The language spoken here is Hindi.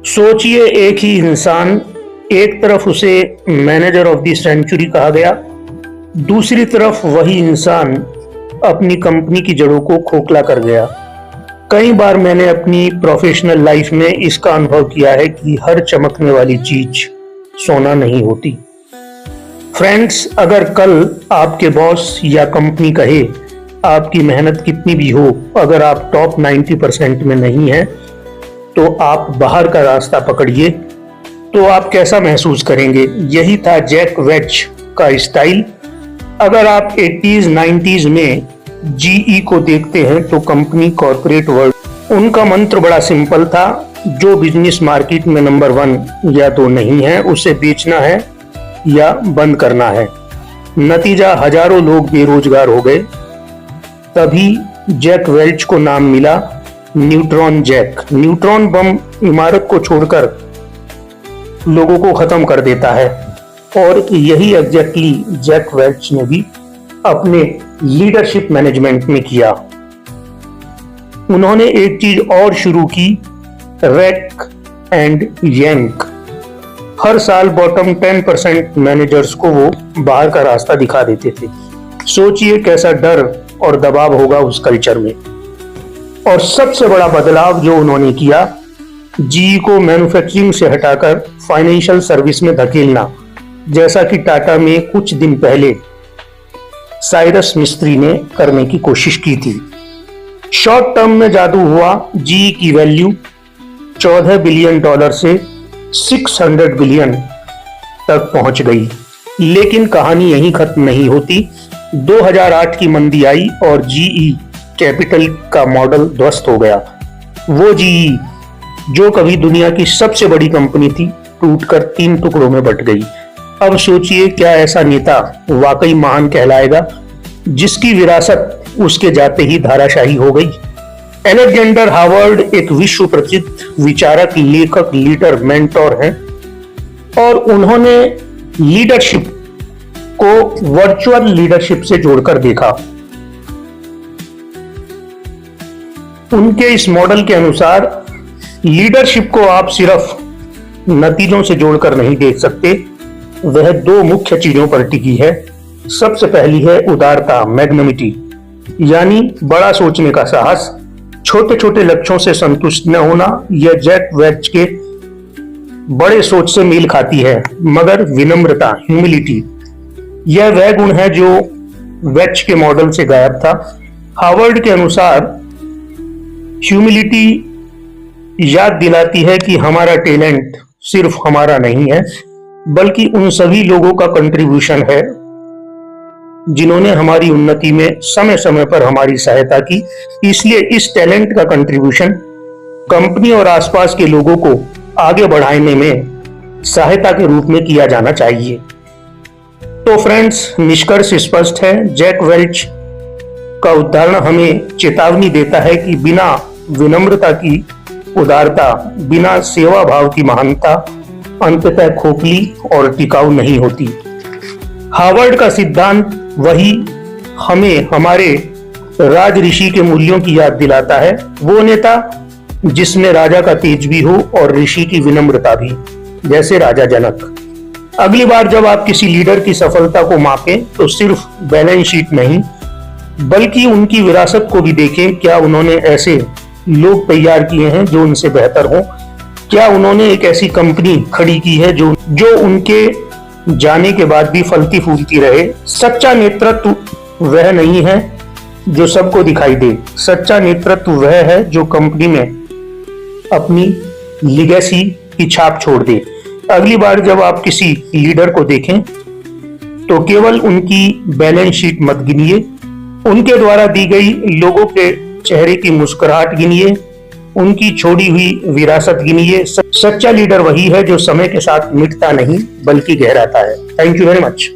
सोचिए, एक ही इंसान, एक तरफ उसे मैनेजर ऑफ द सेंचुरी कहा गया, दूसरी तरफ वही इंसान अपनी कंपनी की जड़ों को खोखला कर गया। कई बार मैंने अपनी प्रोफेशनल लाइफ में इसका अनुभव किया है कि हर चमकने वाली चीज सोना नहीं होती। फ्रेंड्स, अगर कल आपके बॉस या कंपनी कहे आपकी मेहनत कितनी भी हो, अगर आप टॉप 90% में नहीं हैं तो आप बाहर का रास्ता पकड़िए, तो आप कैसा महसूस करेंगे। यही था जैक वेल्च का स्टाइल। अगर आप 80s 90s में जीई को देखते हैं तो कंपनी कॉर्पोरेट वर्ल्ड, उनका मंत्र बड़ा सिंपल था, जो बिजनेस मार्केट में नंबर 1 या 2 नहीं है उसे बेचना है या बंद करना है। नतीजा हजारों लोग बेरोजगार हो गए। तभी जैक वेल्च को नाम मिला न्यूट्रॉन जैक। न्यूट्रॉन बम इमारत को छोड़कर लोगों को खत्म कर देता है, और यही एग्जैक्टली जैक वेल्च ने भी अपने लीडरशिप मैनेजमेंट में किया। उन्होंने एक चीज और शुरू की, रैक एंड यैंक। हर साल बॉटम 10% मैनेजर्स को वो बाहर का रास्ता दिखा देते थे। सोचिए कैसा डर और दबाव होगा उस कल्चर में। और सबसे बड़ा बदलाव जो उन्होंने किया, जीई को मैन्युफैक्चरिंग से हटाकर फाइनेंशियल सर्विस में धकेलना, जैसा कि टाटा में कुछ दिन पहले साइरस मिस्त्री ने करने की कोशिश की थी। शॉर्ट टर्म में जादू हुआ। जीई की वैल्यू $14 बिलियन से 600 बिलियन तक पहुंच गई। लेकिन कहानी यहीं खत्म नहीं होती। 2008 की मंदी आई और जीई कैपिटल का मॉडल ध्वस्त हो गया। वो जीई जो कभी दुनिया की सबसे बड़ी कंपनी थी, टूटकर 3 टुकड़ों में बट गई। अब सोचिए, क्या ऐसा नेता वाकई महान कहलाएगा जिसकी विरासत उसके जाते ही धाराशाही हो गई। अलेक्जेंडर हार्वर्ड एक विश्व प्रसिद्ध विचारक, लेखक, लीडर, मेंटोर हैं, और उन्होंने लीडरशिप को वर्चुअल लीडरशिप से जोड़कर देखा। उनके इस मॉडल के अनुसार लीडरशिप को आप सिर्फ नतीजों से जोड़कर नहीं देख सकते, वह 2 मुख्य चीजों पर टिकी है। सबसे पहली है उदारता, मैग्नमिटी, यानी बड़ा सोचने का साहस। छोटे छोटे लक्ष्यों से संतुष्ट न होना, यह जैक वेल्च के बड़े सोच से मेल खाती है। मगर विनम्रता, ह्यूमिलिटी, यह वह गुण है जो वेल्च के मॉडल से गायब था। हार्वर्ड के अनुसार ह्यूमिलिटी याद दिलाती है कि हमारा टैलेंट सिर्फ हमारा नहीं है, बल्कि उन सभी लोगों का कंट्रीब्यूशन है जिन्होंने हमारी उन्नति में समय समय पर हमारी सहायता की। इसलिए इस टैलेंट का कंट्रीब्यूशन कंपनी और आसपास के लोगों को आगे बढ़ाने में सहायता के रूप में किया जाना चाहिए। तो फ्रेंड्स, निष्कर्ष स्पष्ट है। जैक वेल्च का उदाहरण हमें चेतावनी देता है कि बिना विनम्रता की उदारता, बिना सेवा भाव की महानता अंततः खोखली और टिकाऊ नहीं होती। हार्वर्ड का सिद्धांत वही हमें हमारे राज ऋषि के मूल्यों की याद दिलाता है। वो नेता जिसमें राजा का तेज भी हो और ऋषि की विनम्रता भी, जैसे राजा जनक। अगली बार जब आप किसी लीडर की सफलता को मापें तो सिर्फ बैलेंस शीट नहीं, बल्कि उनकी विरासत को भी देखें। क्या उन्होंने ऐसे लोग तैयार किए हैं जो उनसे बेहतर हो? क्या उन्होंने एक ऐसी कंपनी खड़ी की है जो उनके जाने के बाद भी फलती फूलती रहे? सच्चा नेतृत्व वह नहीं है जो सबको दिखाई दे। सच्चा नेतृत्व वह है जो कंपनी में अपनी लीगेसी की छाप छोड़ दे। अगली बार जब आप किसी लीडर को देखें तो केवल उनकी बैलेंस शीट मत गिनिए, उनके द्वारा दी गई लोगों के चेहरे की मुस्कुराहट गिनिए, उनकी छोड़ी हुई विरासत गिनिए। सच्चा लीडर वही है जो समय के साथ मिटता नहीं बल्कि गहराता है। Thank you very much.